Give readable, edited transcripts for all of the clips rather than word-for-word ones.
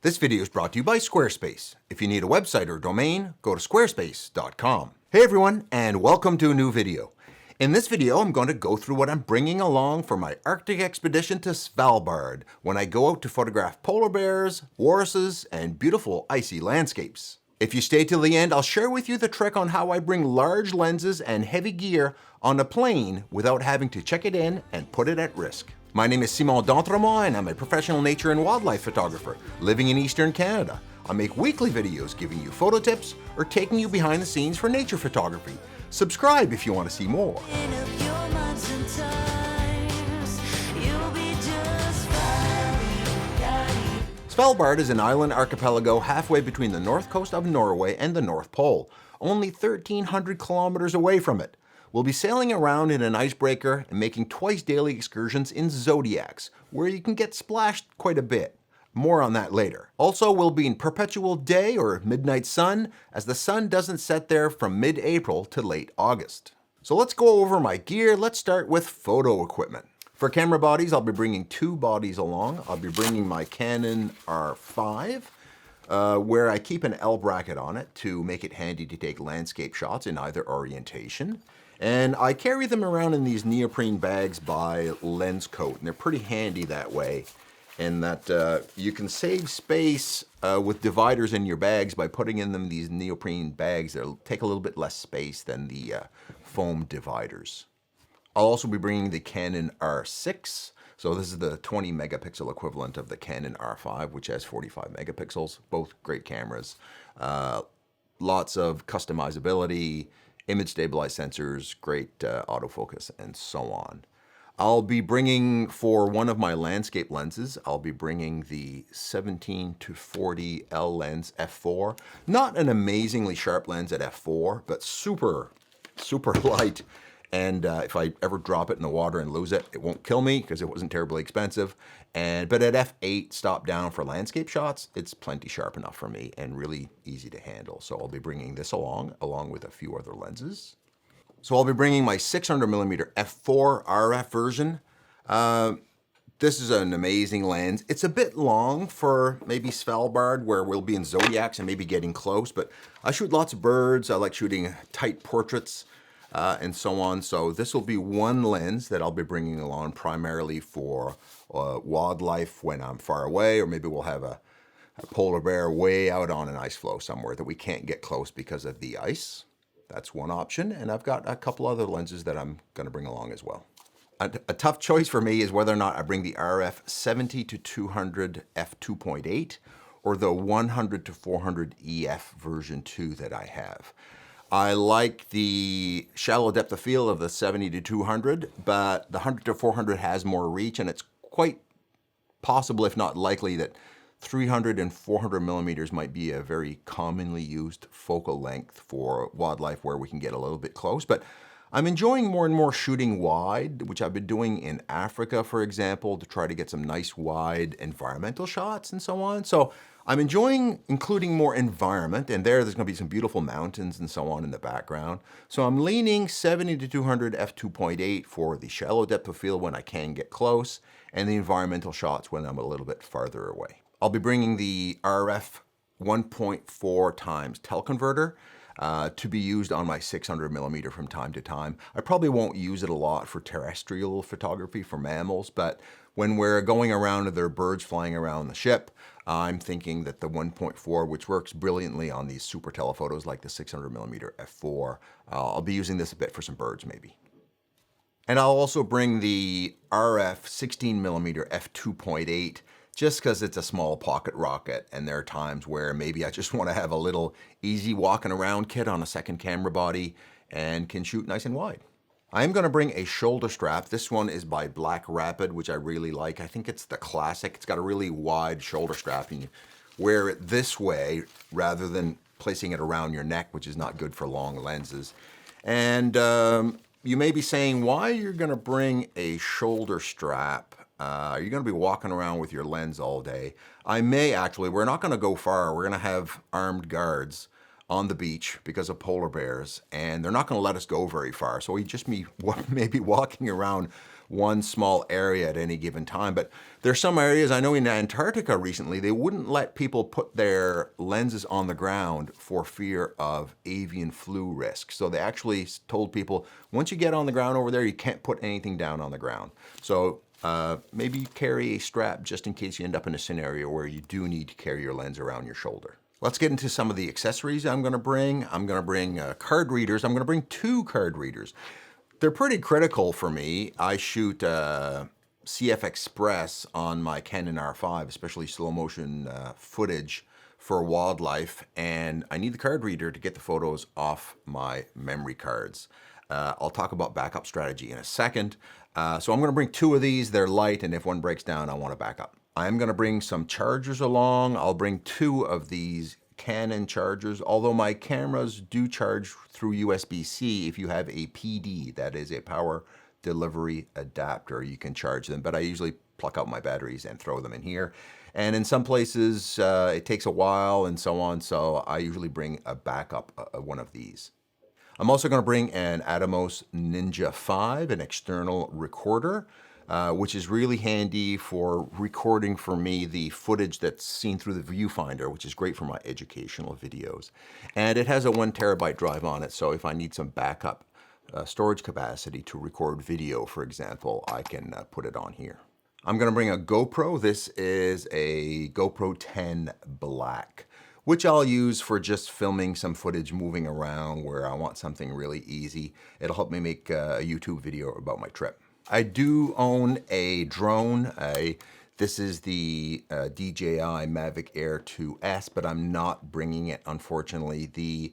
This video is brought to you by Squarespace. If you need a website or domain, go to squarespace.com. Hey everyone, and welcome to a new video. In this video, I'm going to go through what I'm bringing along for my Arctic expedition to Svalbard when I go out to photograph polar bears, walruses, and beautiful icy landscapes. If you stay till the end, I'll share with you the trick on how I bring large lenses and heavy gear on a plane without having to check it in and put it at risk. My name is Simon d'Entremont, and I'm a professional nature and wildlife photographer living in Eastern Canada. I make weekly videos giving you photo tips or taking you behind the scenes for nature photography. Subscribe if you want to see more. Svalbard is an island archipelago halfway between the north coast of Norway and the North Pole, only 1,300 kilometers away from it. We'll be sailing around in an icebreaker and making twice daily excursions in zodiacs, where you can get splashed quite a bit. More on that later. Also, we'll be in perpetual day or midnight sun, as the sun doesn't set there from mid-April to late August. So let's go over my gear. Let's start with photo equipment. For camera bodies, I'll be bringing two bodies along. I'll be bringing my Canon R5, where I keep an L bracket on it to make it handy to take landscape shots in either orientation. And I carry them around in these neoprene bags by Lens Coat, and they're pretty handy that way, in that you can save space with dividers in your bags by putting in them these neoprene bags that'll take a little bit less space than the foam dividers. I'll also be bringing the Canon R6. So this is the 20 megapixel equivalent of the Canon R5, which has 45 megapixels, both great cameras. Lots of customizability, image stabilized sensors, great autofocus, and so on. I'll be bringing, for one of my landscape lenses, I'll be bringing the 17-40 L lens f4. Not an amazingly sharp lens at f4, but super light. And if I ever drop it in the water and lose it, it won't kill me because it wasn't terribly expensive. But at f8, stop down for landscape shots, it's plenty sharp enough for me and really easy to handle. So I'll be bringing this along with a few other lenses. So I'll be bringing my 600mm f4 RF version. This is an amazing lens. It's a bit long for maybe Svalbard, where we'll be in zodiacs and maybe getting close, but I shoot lots of birds. I like shooting tight portraits. And so on. So this will be one lens that I'll be bringing along primarily for wildlife when I'm far away, or maybe we'll have a polar bear way out on an ice floe somewhere that we can't get close because of the ice. That's one option. And I've got a couple other lenses that I'm going to bring along as well. A tough choice for me is whether or not I bring the RF 70-200 f2.8 or the 100-400 EF version 2 that I have. I like the shallow depth of field of the 70-200, but the 100-400 has more reach, and it's quite possible, if not likely, that 300 and 400 millimeters might be a very commonly used focal length for wildlife where we can get a little bit close. But I'm enjoying more and more shooting wide, which I've been doing in Africa, for example, to try to get some nice wide environmental shots and so on. So I'm enjoying including more environment, and there's going to be some beautiful mountains and so on in the background. So I'm leaning 70-200 f2.8 for the shallow depth of field when I can get close, and the environmental shots when I'm a little bit farther away. I'll be bringing the RF 1.4 times teleconverter to be used on my 600mm from time to time. I probably won't use it a lot for terrestrial photography for mammals, but when we're going around and there are birds flying around the ship, I'm thinking that the 1.4, which works brilliantly on these super telephotos like the 600mm f4, I'll be using this a bit for some birds maybe. And I'll also bring the RF 16mm f2.8 just because it's a small pocket rocket, and there are times where maybe I just want to have a little easy walking around kit on a second camera body and can shoot nice and wide. I am going to bring a shoulder strap. This one is by Black Rapid, which I really like. I think it's the classic. It's got a really wide shoulder strap, and you wear it this way rather than placing it around your neck, which is not good for long lenses. And you may be saying, why you're going to bring a shoulder strap? Are you going to be walking around with your lens all day? I may actually. We're not going to go far. We're going to have armed guards on the beach because of polar bears, and they're not going to let us go very far. So we just maybe walking around one small area at any given time. But there's some areas, I know in Antarctica recently, they wouldn't let people put their lenses on the ground for fear of avian flu risk. So they actually told people, once you get on the ground over there, you can't put anything down on the ground. So maybe carry a strap just in case you end up in a scenario where you do need to carry your lens around your shoulder. Let's get into some of the accessories I'm going to bring. I'm going to bring card readers. I'm going to bring 2 card readers. They're pretty critical for me. I shoot CF Express on my Canon R5, especially slow motion footage for wildlife, and I need the card reader to get the photos off my memory cards. I'll talk about backup strategy in a second. So I'm going to bring 2 of these. They're light, and if one breaks down, I want to back up. I'm going to bring some chargers along. I'll bring 2 of these Canon chargers, although my cameras do charge through USB-C if you have a PD, that is a power delivery adapter, you can charge them, but I usually pluck out my batteries and throw them in here. And in some places, it takes a while and so on, so I usually bring a backup, one of these. I'm also going to bring an Atomos Ninja 5, an external recorder, which is really handy for recording for me the footage that's seen through the viewfinder, which is great for my educational videos. And it has a 1 terabyte drive on it, so if I need some backup storage capacity to record video, for example, I can put it on here. I'm going to bring a GoPro. This is a GoPro 10 Black, which I'll use for just filming some footage moving around where I want something really easy. It'll help me make a YouTube video about my trip. I do own a drone. This is the DJI Mavic Air 2S, but I'm not bringing it, unfortunately. The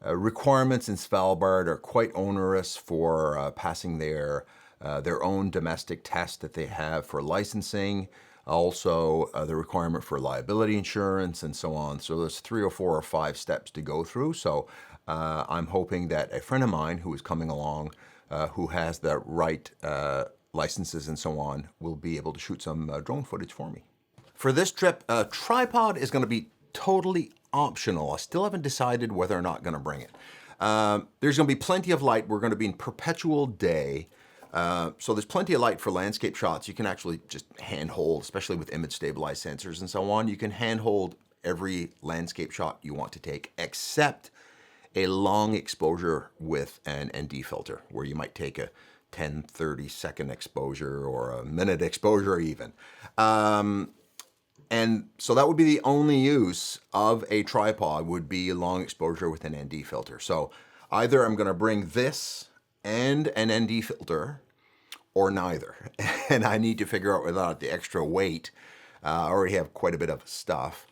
requirements in Svalbard are quite onerous for passing their own domestic test that they have for licensing. Also, the requirement for liability insurance and so on. So there's 3 or 4 or 5 steps to go through. So I'm hoping that a friend of mine who is coming along, who has the right licenses and so on, will be able to shoot some drone footage for me. For this trip, a tripod is going to be totally optional. I still haven't decided whether or not going to bring it. There's going to be plenty of light. We're going to be in perpetual day. So there's plenty of light for landscape shots. You can actually just handhold, especially with image stabilized sensors and so on. You can handhold every landscape shot you want to take, except a long exposure with an ND filter, where you might take a 10, 30 second exposure or a minute exposure even. And so that would be the only use of a tripod, would be a long exposure with an ND filter. So either I'm going to bring this and an ND filter, or neither. And I need to figure out whether or not the extra weight, I already have quite a bit of stuff,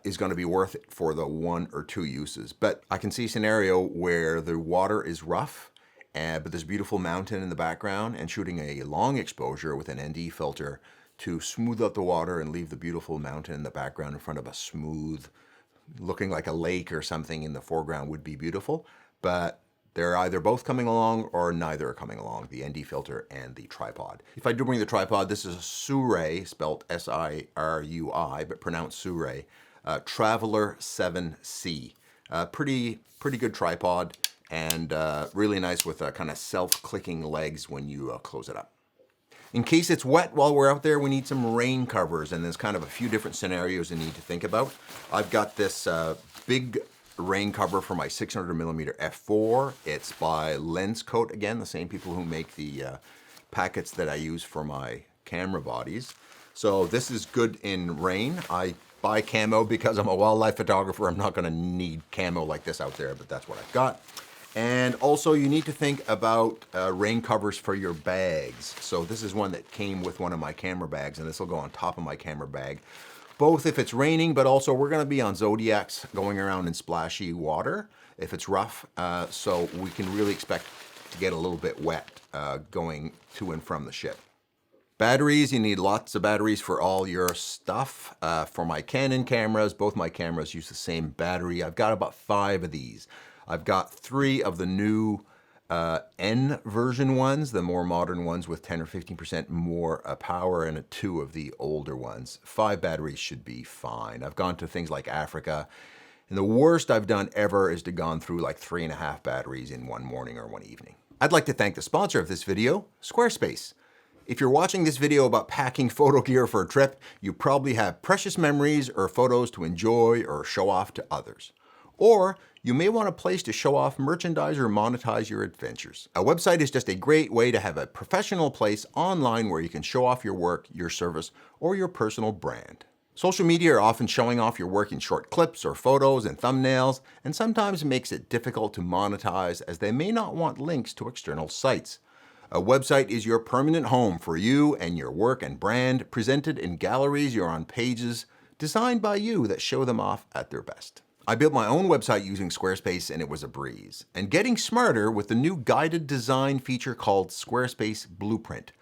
is going to be worth it for the 1 or 2 uses. But I can see a scenario where the water is rough, but there's a beautiful mountain in the background, and shooting a long exposure with an ND filter to smooth out the water and leave the beautiful mountain in the background in front of a smooth, looking like a lake or something in the foreground would be beautiful. But they're either both coming along or neither are coming along, the ND filter and the tripod. If I do bring the tripod, this is a Sirui, spelled S-I-R-U-I, but pronounced Sirui, Traveler 7C. Pretty good tripod, and really nice with kind of self-clicking legs when you close it up. In case it's wet while we're out there, we need some rain covers, and there's kind of a few different scenarios you need to think about. I've got this big rain cover for my 600mm f4. It's by Lenscoat, again, the same people who make the packets that I use for my camera bodies. So this is good in rain. I buy camo because I'm a wildlife photographer. I'm not going to need camo like this out there, but that's what I've got. And also you need to think about rain covers for your bags. So this is one that came with one of my camera bags, and this will go on top of my camera bag. Both if it's raining, but also we're going to be on Zodiacs going around in splashy water if it's rough. So we can really expect to get a little bit wet going to and from the ship. Batteries, you need lots of batteries for all your stuff. For my Canon cameras, both my cameras use the same battery. I've got about 5 of these. I've got 3 of the new N version ones, the more modern ones with 10 or 15% more power, and 2 of the older ones. 5 batteries should be fine. I've gone to things like Africa And the worst I've done ever is to gone through like 3.5 batteries in one morning or one evening. I'd like to thank the sponsor of this video, Squarespace. If you're watching this video about packing photo gear for a trip, you probably have precious memories or photos to enjoy or show off to others. Or you may want a place to show off merchandise or monetize your adventures. A website is just a great way to have a professional place online where you can show off your work, your service, or your personal brand. Social media are often showing off your work in short clips or photos and thumbnails, and sometimes makes it difficult to monetize as they may not want links to external sites. A website is your permanent home for you and your work and brand, presented in galleries or on pages designed by you that show them off at their best. I built my own website using Squarespace and it was a breeze. And getting smarter with the new guided design feature called Squarespace Blueprint.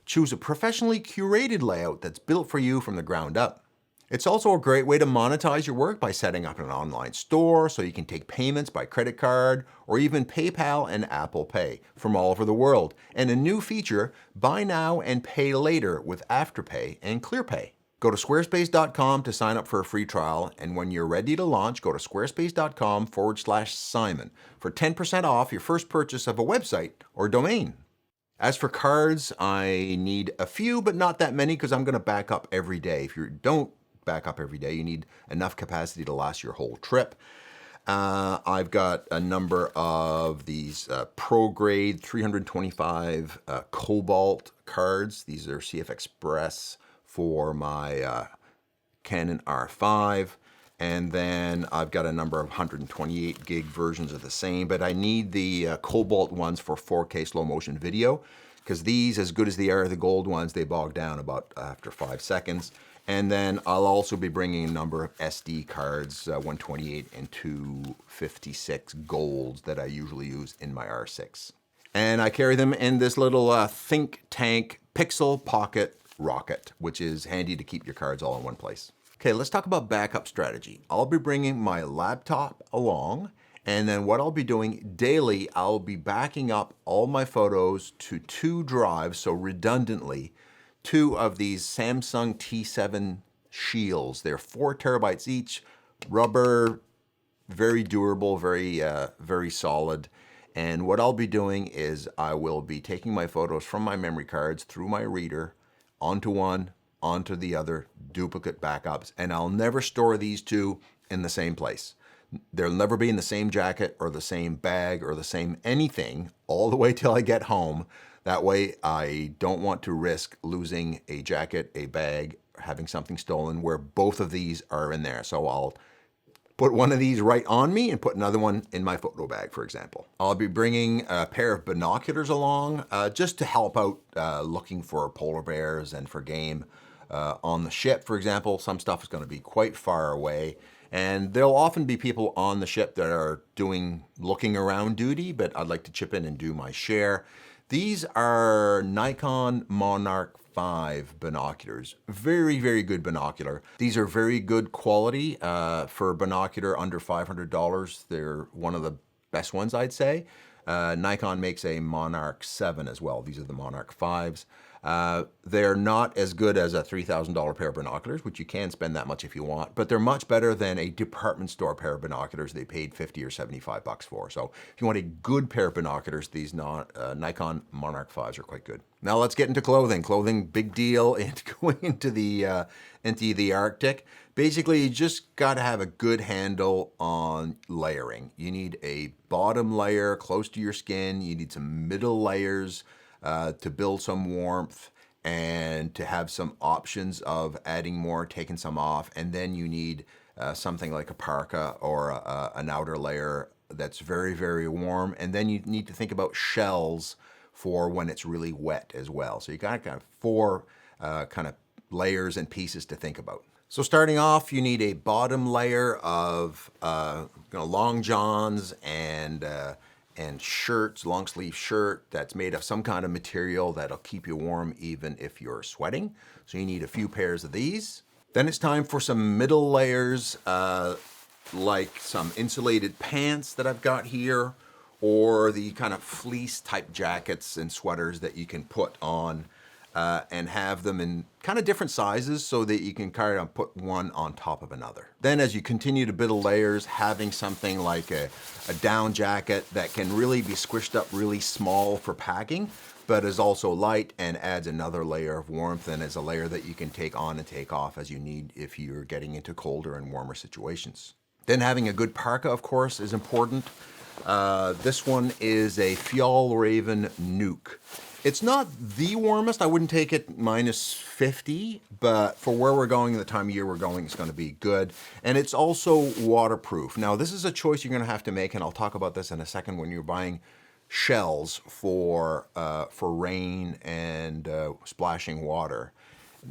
Choose a professionally curated layout that's built for you from the ground up. It's also a great way to monetize your work by setting up an online store so you can take payments by credit card or even PayPal and Apple Pay from all over the world. And a new feature, buy now and pay later with Afterpay and ClearPay. Go to squarespace.com to sign up for a free trial, and when you're ready to launch, go to squarespace.com/Simon for 10% off your first purchase of a website or domain. As for cards, I need a few, but not that many because I'm going to back up every day. If you don't back up every day, you need enough capacity to last your whole trip. I've got a number of these pro grade 325 Cobalt cards. These are CF Express for my Canon R5, and then I've got a number of 128 gig versions of the same, but I need the Cobalt ones for 4K slow motion video, because these, as good as they are, the gold ones, they bog down about after 5 seconds. And then I'll also be bringing a number of SD cards, 128 and 256 golds that I usually use in my R6. And I carry them in this little Think Tank Pixel Pocket Rocket, which is handy to keep your cards all in one place. Okay, let's talk about backup strategy. I'll be bringing my laptop along, and then what I'll be doing daily, I'll be backing up all my photos to 2 drives, so redundantly, 2 of these Samsung T7 Shields. They're 4 terabytes each, rubber, very durable, very solid. And what I'll be doing is I will be taking my photos from my memory cards through my reader, onto one, onto the other, duplicate backups, and I'll never store these 2 in the same place. They'll never be in the same jacket or the same bag or the same anything all the way till I get home. That way I don't want to risk losing a jacket, a bag, having something stolen where both of these are in there. So I'll put one of these right on me and put another one in my photo bag, for example. I'll be bringing a pair of binoculars along just to help out looking for polar bears and for game on the ship, for example. Some stuff is going to be quite far away, and there'll often be people on the ship that are doing looking around duty, but I'd like to chip in and do my share. These are Nikon Monarch 5 binoculars. Very, very good binocular. These are very good quality for a binocular under $500. They're one of the best ones, I'd say. Nikon makes a Monarch 7 as well. These are the Monarch 5s. They're not as good as a $3,000 pair of binoculars, which you can spend that much if you want, but they're much better than a department store pair of binoculars they paid 50 or 75 bucks for. So if you want a good pair of binoculars, these Nikon Monarch 5s are quite good. Now let's get into clothing. Clothing, big deal and going into the Arctic. Basically, you just got to have a good handle on layering. You need a bottom layer close to your skin. You need some middle layers to build some warmth and to have some options of adding more, taking some off. And then you need something like a parka or an outer layer that's very, very warm. And then you need to think about shells for when it's really wet as well. So you got kind of 4 kind of layers and pieces to think about. So starting off, you need a bottom layer of long johns and shirts, long sleeve shirt that's made of some kind of material that'll keep you warm even if you're sweating. So you need a few pairs of these. Then it's time for some middle layers, like some insulated pants that I've got here, or the kind of fleece type jackets and sweaters that you can put on and have them in kind of different sizes so that you can kind of put one on top of another. Then as you continue to build layers, having something like a down jacket that can really be squished up really small for packing, but is also light and adds another layer of warmth, and is a layer that you can take on and take off as you need if you're getting into colder and warmer situations. Then having a good parka, of course, is important. This one is a Fjallraven Nuke. It's not the warmest. I wouldn't take it minus 50, but for where we're going and the time of year we're going, it's going to be good. And it's also waterproof. Now, this is a choice you're going to have to make, and I'll talk about this in a second when you're buying shells for rain and splashing water.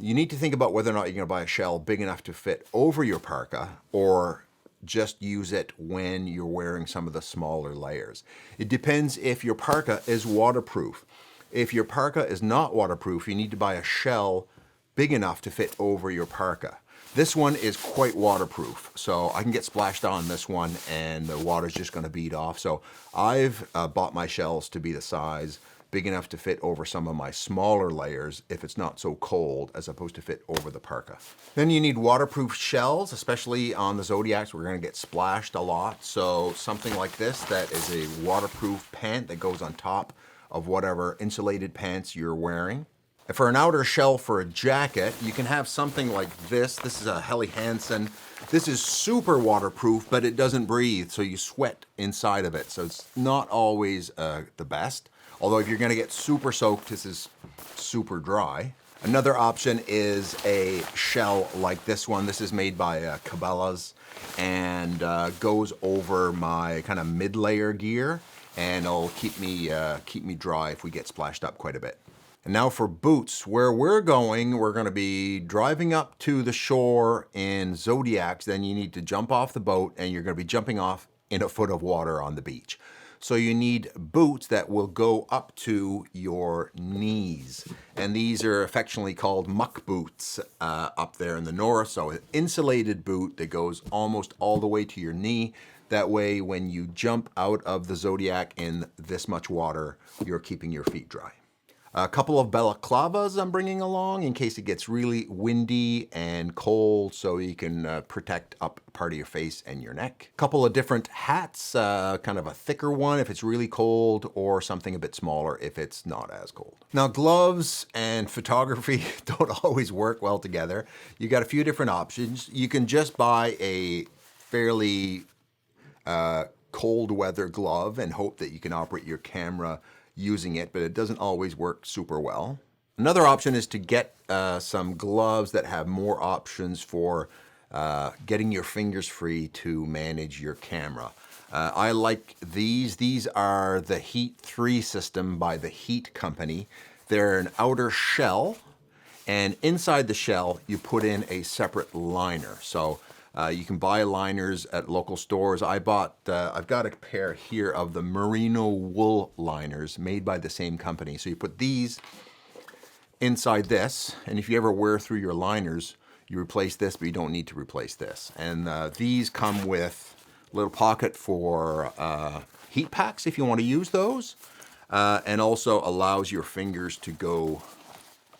You need to think about whether or not you're going to buy a shell big enough to fit over your parka, or just use it when you're wearing some of the smaller layers. It depends if your parka is waterproof. If your parka is not waterproof, you need to buy a shell big enough to fit over your parka. This one is quite waterproof, so I can get splashed on this one and the water's just going to bead off. So I've bought my shells to be the size big enough to fit over some of my smaller layers if it's not so cold, as opposed to fit over the parka. Then you need waterproof shells, especially on the Zodiacs. We're going to get splashed a lot, so something like this that is a waterproof pant that goes on top of whatever insulated pants you're wearing. For an outer shell for a jacket, you can have something like this. This is a Helly Hansen. This is super waterproof, but it doesn't breathe, so you sweat inside of it. So it's not always the best. Although if you're gonna get super soaked, this is super dry. Another option is a shell like this one. This is made by Cabela's and goes over my kind of mid-layer gear, and it'll keep me dry if we get splashed up quite a bit. And now for boots. Where we're going to be driving up to the shore in Zodiacs. Then you need to jump off the boat, and you're going to be jumping off in a foot of water on the beach. So you need boots that will go up to your knees. And these are affectionately called muck boots up there in the north. So an insulated boot that goes almost all the way to your knee. That way, when you jump out of the Zodiac in this much water, you're keeping your feet dry. A couple of balaclavas I'm bringing along in case it gets really windy and cold, so you can protect up part of your face and your neck. A couple of different hats, kind of a thicker one if it's really cold, or something a bit smaller if it's not as cold. Now, gloves and photography don't always work well together. You got a few different options. You can just buy a fairly cold weather glove and hope that you can operate your camera using it, but it doesn't always work super well. Another option is to get some gloves that have more options for getting your fingers free to manage your camera. I like these. These are the Heat 3 system by the Heat company. They're an outer shell, and inside the shell you put in a separate liner. So you can buy liners at local stores. I've got a pair here of the merino wool liners made by the same company. So you put these inside this, and if you ever wear through your liners, you replace this, but you don't need to replace this. And these come with a little pocket for heat packs if you want to use those, and also allows your fingers to go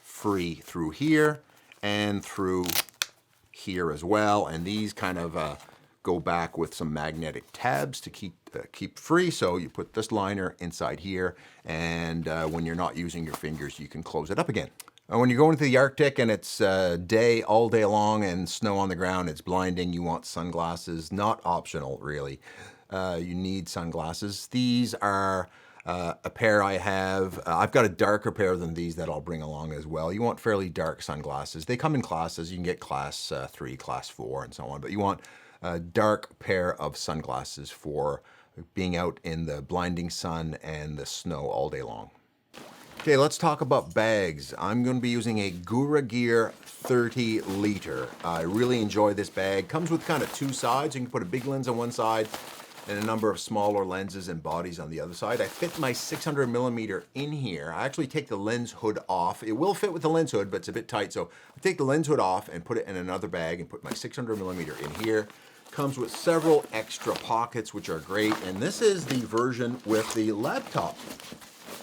free through here and through here as well. And these kind of go back with some magnetic tabs to keep free. So you put this liner inside here, and when you're not using your fingers, you can close it up again. When you're going to the Arctic and it's day all day long and snow on the ground, it's blinding, you want sunglasses. Not optional, really. You need sunglasses. These are a pair I have. I've got a darker pair than these that I'll bring along as well. You want fairly dark sunglasses. They come in classes. You can get class 3, class 4, and so on. But you want a dark pair of sunglasses for being out in the blinding sun and the snow all day long. Okay, let's talk about bags. I'm going to be using a Gura Gear 30 liter. I really enjoy this bag. Comes with kind of two sides. You can put a big lens on one side and a number of smaller lenses and bodies on the other side. I fit my 600 millimeter in here. I actually take the lens hood off. It will fit with the lens hood, but it's a bit tight. So I take the lens hood off and put it in another bag and put my 600 millimeter in here. Comes with several extra pockets, which are great. And this is the version with the laptop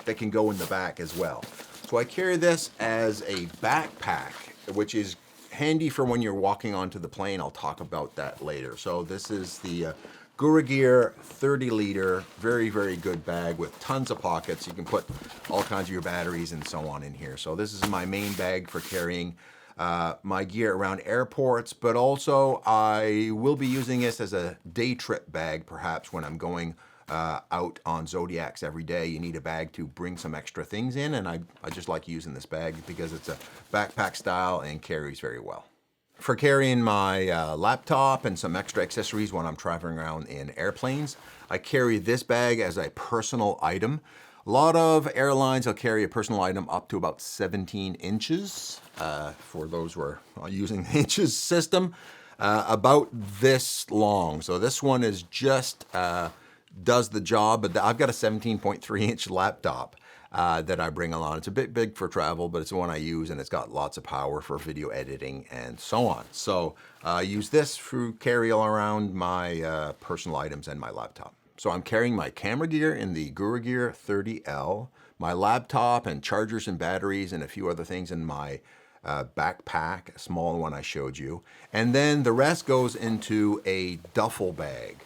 that can go in the back as well. So I carry this as a backpack, which is handy for when you're walking onto the plane. I'll talk about that later. So this is the Gura Gear 30 liter, very, very good bag with tons of pockets. You can put all kinds of your batteries and so on in here. So this is my main bag for carrying my gear around airports, but also I will be using this as a day trip bag, perhaps when I'm going out on Zodiacs every day. You need a bag to bring some extra things in, and I just like using this bag because it's a backpack style and carries very well. For carrying my laptop and some extra accessories when I'm traveling around in airplanes, I carry this bag as a personal item. A lot of airlines will carry a personal item up to about 17 inches. For those who are using the inches system, about this long. So this one is just does the job, but I've got a 17.3 inch laptop that I bring along. It's a bit big for travel, but it's the one I use, and it's got lots of power for video editing and so on. So I use this to carry all around my personal items and my laptop. So I'm carrying my camera gear in the Gura Gear 30L, my laptop and chargers and batteries and a few other things in my backpack, a small one I showed you. And then the rest goes into a duffel bag.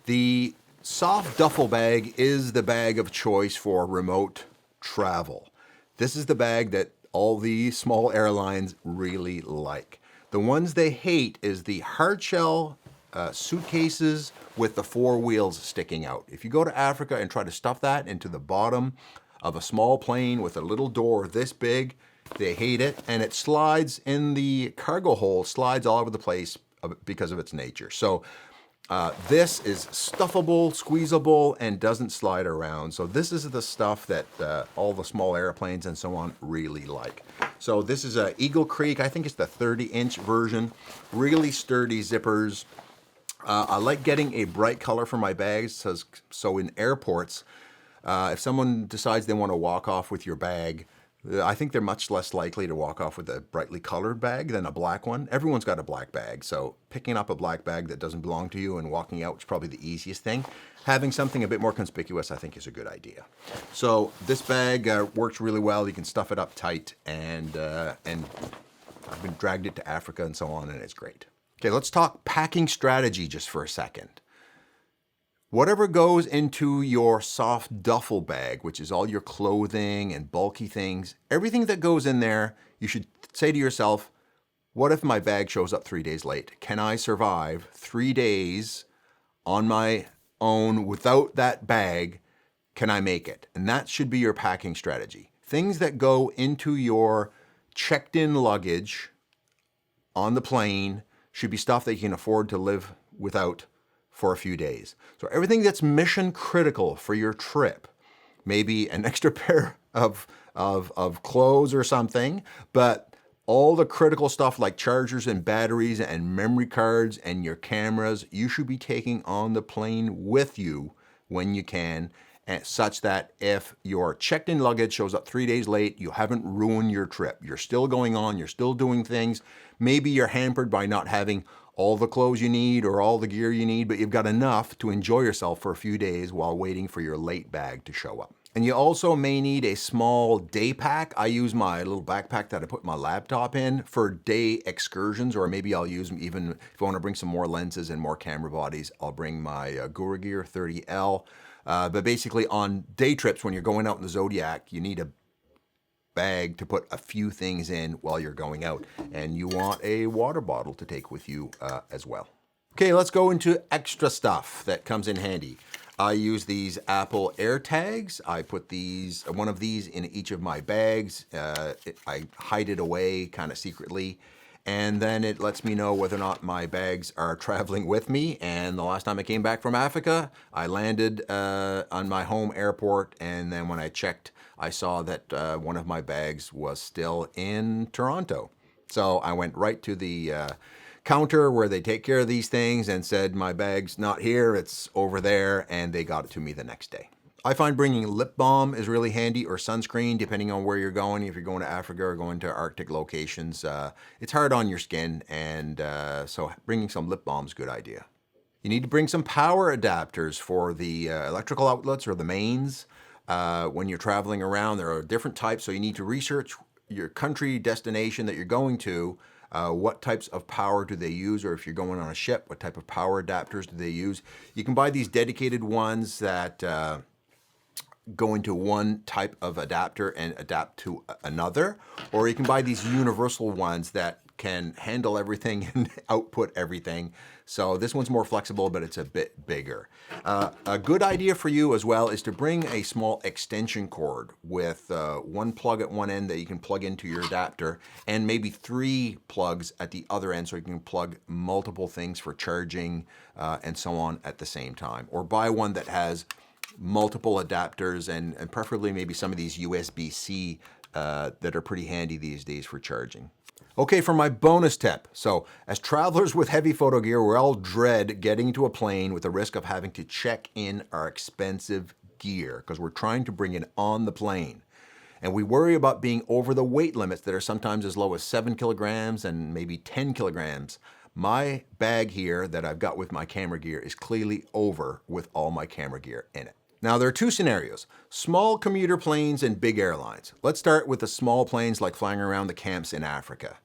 The soft duffel bag is the bag of choice for remote travel. This is the bag that all the small airlines really like. The ones they hate is the hard shell suitcases with the 4 wheels sticking out. If you go to Africa and try to stuff that into the bottom of a small plane with a little door this big, they hate it, and it slides in the cargo hold, slides all over the place because of its nature. So this is stuffable, squeezable, and doesn't slide around. So this is the stuff that all the small airplanes and so on really like. So this is a Eagle Creek. I think it's the 30-inch version. Really sturdy zippers. I like getting a bright color for my bags. So in airports, if someone decides they want to walk off with your bag, I think they're much less likely to walk off with a brightly colored bag than a black one. Everyone's got a black bag, so picking up a black bag that doesn't belong to you and walking out is probably the easiest thing. Having something a bit more conspicuous, I think, is a good idea. So this bag works really well. You can stuff it up tight, and I've been dragged it to Africa and so on, and it's great. Okay, let's talk packing strategy just for a second. Whatever goes into your soft duffel bag, which is all your clothing and bulky things, everything that goes in there, you should say to yourself, what if my bag shows up 3 days late? Can I survive 3 days on my own without that bag? Can I make it? And that should be your packing strategy. Things that go into your checked-in luggage on the plane should be stuff that you can afford to live without for a few days. So everything that's mission critical for your trip, maybe an extra pair of clothes or something, but all the critical stuff like chargers and batteries and memory cards and your cameras, you should be taking on the plane with you when you can, such that if your checked-in luggage shows up 3 days late, you haven't ruined your trip. You're still going on, you're still doing things. Maybe you're hampered by not having all the clothes you need or all the gear you need, but you've got enough to enjoy yourself for a few days while waiting for your late bag to show up. And you also may need a small day pack. I use my little backpack that I put my laptop in for day excursions, or maybe I'll use them even if I want to bring some more lenses and more camera bodies. I'll bring my Gura Gear 30L. But basically on day trips, when you're going out in the Zodiac, you need a bag to put a few things in while you're going out, and you want a water bottle to take with you as well. Okay, let's go into extra stuff that comes in handy. I use these Apple AirTags. I put one of these in each of my bags. I hide it away kind of secretly, and then it lets me know whether or not my bags are traveling with me. And the last time I came back from Africa, I landed on my home airport, and then when I checked, I saw that one of my bags was still in Toronto. So I went right to the counter where they take care of these things and said, my bag's not here, it's over there, and they got it to me the next day. I find bringing lip balm is really handy, or sunscreen, depending on where you're going. If you're going to Africa or going to Arctic locations, it's hard on your skin, and so bringing some lip balm is a good idea. You need to bring some power adapters for the electrical outlets or the mains. when you're traveling around. There are different types, so you need to research your country destination that you're going to. What types of power do they use, or if you're going on a ship, what type of power adapters do they use? You can buy these dedicated ones that go into one type of adapter and adapt to another, or you can buy these universal ones that can handle everything and output everything. So this one's more flexible, but it's a bit bigger. A good idea for you as well is to bring a small extension cord with one plug at one end that you can plug into your adapter, and maybe 3 plugs at the other end so you can plug multiple things for charging and so on at the same time. Or buy one that has multiple adapters and preferably maybe some of these USB-C that are pretty handy these days for charging. Okay, for my bonus tip. So, as travelers with heavy photo gear, we all dread getting into a plane with the risk of having to check in our expensive gear because we're trying to bring it on the plane. And we worry about being over the weight limits that are sometimes as low as 7 kilograms and maybe 10 kilograms. My bag here that I've got with my camera gear is clearly over with all my camera gear in it. Now, there are 2 scenarios, small commuter planes and big airlines. Let's start with the small planes like flying around the camps in Africa.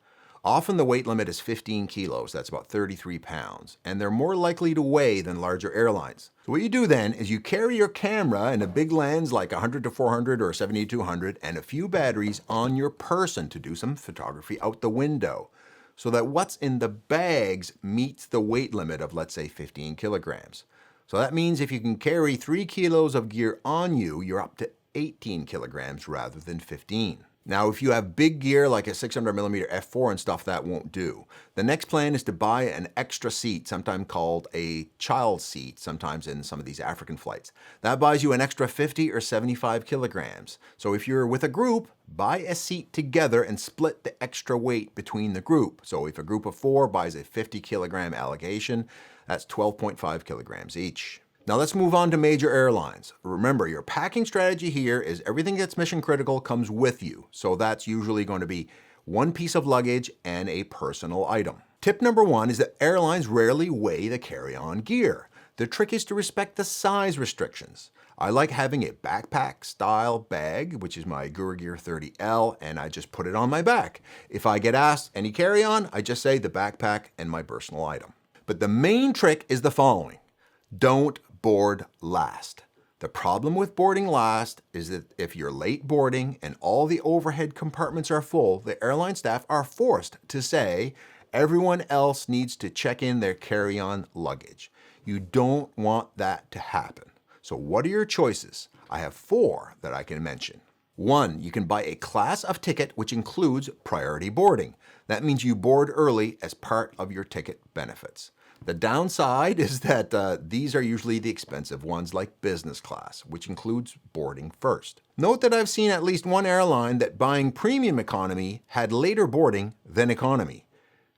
Often the weight limit is 15 kilos, that's about 33 pounds, and they're more likely to weigh than larger airlines. So what you do then is you carry your camera and a big lens like 100 to 400 or 70 to 200 and a few batteries on your person to do some photography out the window, so that what's in the bags meets the weight limit of, let's say, 15 kilograms. So that means if you can carry 3 kilos of gear on you, you're up to 18 kilograms rather than 15. Now, if you have big gear like a 600mm f4 and stuff, that won't do. The next plan is to buy an extra seat, sometimes called a child seat, sometimes in some of these African flights. That buys you an extra 50 or 75 kilograms. So if you're with a group, buy a seat together and split the extra weight between the group. So if a group of 4 buys a 50 kilogram allocation, that's 12.5 kilograms each. Now let's move on to major airlines. Remember, your packing strategy here is everything that's mission critical comes with you. So that's usually going to be 1 piece of luggage and a personal item. Tip number 1 is that airlines rarely weigh the carry-on gear. The trick is to respect the size restrictions. I like having a backpack style bag, which is my Gura Gear 30L, and I just put it on my back. If I get asked any carry-on, I just say the backpack and my personal item. But the main trick is the following. Don't board last. The problem with boarding last is that if you're late boarding and all the overhead compartments are full, the airline staff are forced to say everyone else needs to check in their carry-on luggage. You don't want that to happen. So what are your choices? I have 4 that I can mention. 1, you can buy a class of ticket which includes priority boarding. That means you board early as part of your ticket benefits. The downside is that these are usually the expensive ones like business class, which includes boarding first. Note that I've seen at least one airline that buying premium economy had later boarding than economy.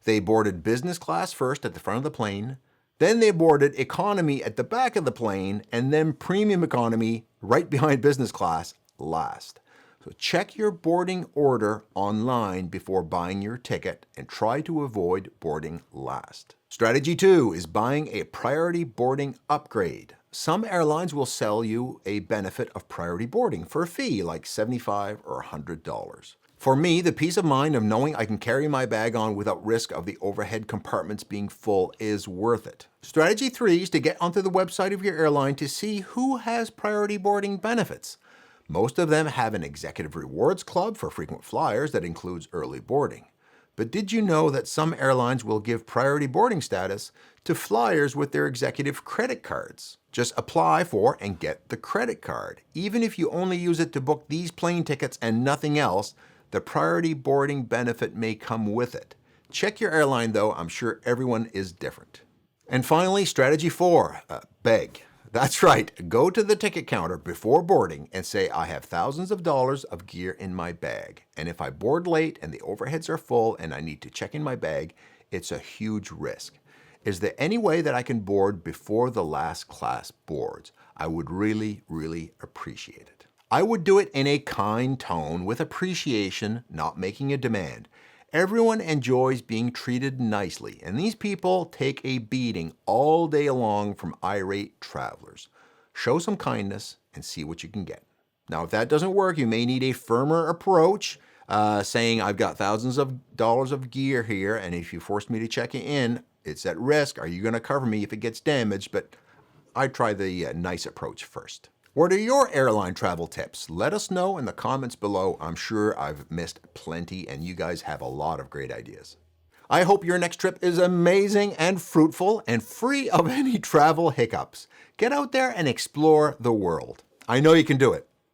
They boarded business class first at the front of the plane, then they boarded economy at the back of the plane, and then premium economy right behind business class last. So check your boarding order online before buying your ticket and try to avoid boarding last. Strategy 2 is buying a priority boarding upgrade. Some airlines will sell you a benefit of priority boarding for a fee like $75 or $100. For me, the peace of mind of knowing I can carry my bag on without risk of the overhead compartments being full is worth it. Strategy 3 is to get onto the website of your airline to see who has priority boarding benefits. Most of them have an executive rewards club for frequent flyers that includes early boarding. But did you know that some airlines will give priority boarding status to flyers with their executive credit cards? Just apply for and get the credit card. Even if you only use it to book these plane tickets and nothing else, the priority boarding benefit may come with it. Check your airline though, I'm sure everyone is different. And finally, strategy 4, beg. That's right, go to the ticket counter before boarding and say, I have thousands of dollars of gear in my bag. And if I board late and the overheads are full and I need to check in my bag, it's a huge risk. Is there any way that I can board before the last class boards? I would really, really appreciate it. I would do it in a kind tone with appreciation, not making a demand. Everyone enjoys being treated nicely, and these people take a beating all day long from irate travelers. Show some kindness and see what you can get. Now, if that doesn't work, you may need a firmer approach, saying I've got thousands of dollars of gear here, and if you force me to check it in, it's at risk. Are you going to cover me if it gets damaged? But I try the nice approach first. What are your airline travel tips? Let us know in the comments below. I'm sure I've missed plenty, and you guys have a lot of great ideas. I hope your next trip is amazing and fruitful and free of any travel hiccups. Get out there and explore the world. I know you can do it.